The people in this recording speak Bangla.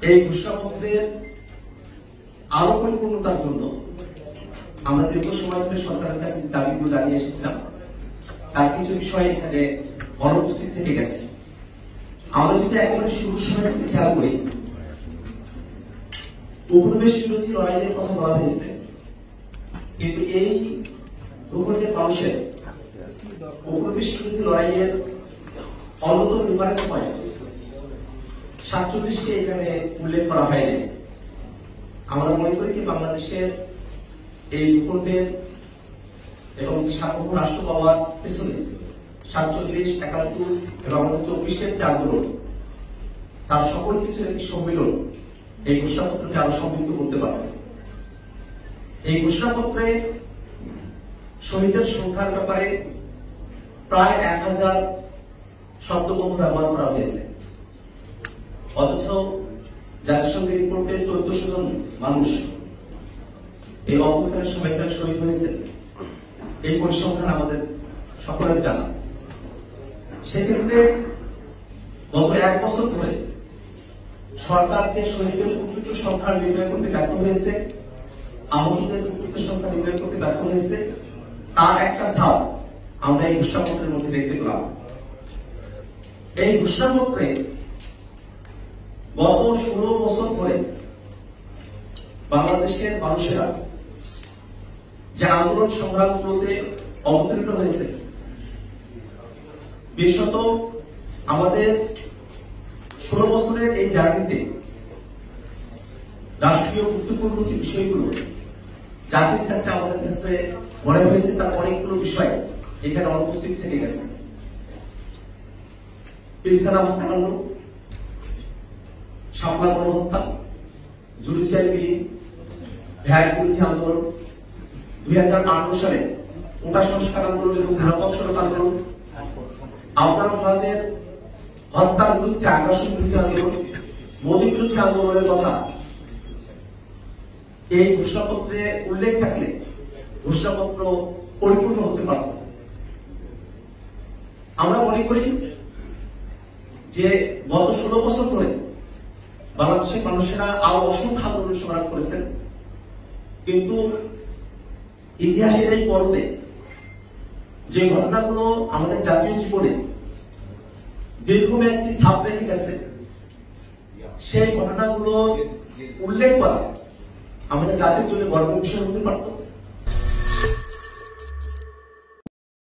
এই ঘোষণাপত্রের আরো পরিপূর্ণতার জন্য আমরা দীর্ঘ সময় ধরে সরকারের কাছে দাবিগুলো জানিয়ে এসেছিলাম, তার কিছু বিষয় এখানে অনুপস্থিত থেকে গেছে। আমরা যদি একেবারে শুরুর সময় থেকে খেয়াল করি, উপনিবেশ বিরোধী লড়াইয়ের কথা বলা হয়েছে, কিন্তু এই ভূখণ্ডের মানুষের উপনিবেশ বিরোধী লড়াইয়ের অন্যতম রেফারেন্স পয়েন্ট 47কে এখানে উল্লেখ করা হয়নি। আমরা মনে করি যে বাংলাদেশের এই ভূখণ্ডের এবং সার্বভৌম রাষ্ট্র পাওয়ার পেছনে 47, 71 এবং 24-এর যে আন্দোলন, তার সকল কিছুর একটি সম্মিলন এই ঘোষণাপত্রকে আরো সমৃদ্ধ করতে পারবে। এই ঘোষণাপত্রে শহীদের সংখ্যার ব্যাপারে প্রায় 1000 শব্দবহ ব্যবহার করা হয়েছে, অথচ জাতিসংঘের রিপোর্টে 1400 জন মানুষ এই অভ্যুত্থানের সময় শহীদ হয়েছে। এই পরিসংখ্যান আমাদের সকলের জানা। সেক্ষেত্রে গত 1 বছর ধরে সরকার যে শহীদদের প্রকৃত সংখ্যা নির্ণয় করতে ব্যর্থ হয়েছে, আহতদের প্রকৃত সংখ্যা নির্ণয় করতে ব্যর্থ হয়েছে, তার একটা ছাপ আমরা এই ঘোষণাপত্রের মধ্যে দেখতে পেলাম। এই ঘোষণাপত্রে গত 16 বছর ধরে বাংলাদেশের মানুষেরা যে আন্দোলন সংগ্রামগুলোতে অবতীর্ণ হয়েছে, বিশেষত আমাদের 16 বছরের এই জার্নিতে রাষ্ট্রীয় গুরুত্বপূর্ণ যে বিষয়গুলো জাতির কাছে আমাদের কাছে মনে হয়েছে, তার অনেকগুলো বিষয় এখানে অনুপস্থিত থেকে গেছে। পিলখানা হত্যাকাণ্ড, শাপলা গণহত্যা, জুডিশিয়াল কিলিং, ভ্যাট বিরোধী আন্দোলন, 2018 সালে কোটা সংস্কার আন্দোলন এবং নিরাপদ সড়ক আন্দোলন, আওয়ামী ভারতের হত্যার বিরুদ্ধে আগ্রাসন বিরোধী আন্দোলন, মোদী বিরোধী আন্দোলনের কথা এই ঘোষণাপত্রে উল্লেখ থাকলে ঘোষণাপত্র পরিপূর্ণ হতে পারত। আমরা মনে করি যে গত 16 বছর ধরে বাংলাদেশের মানুষেরা আরো অসংখ্য আন্দোলন সংগ্রাম করেছেন, কিন্তু ইতিহাসের এই পর্বে যে ঘটনাগুলো আমাদের জাতীয় জীবনে দীর্ঘমেয়াদী ছাপ রেখে গেছে, সেই ঘটনাগুলো উল্লেখ করা আমাদের জাতির জন্য গর্বের বিষয় হতে পারত।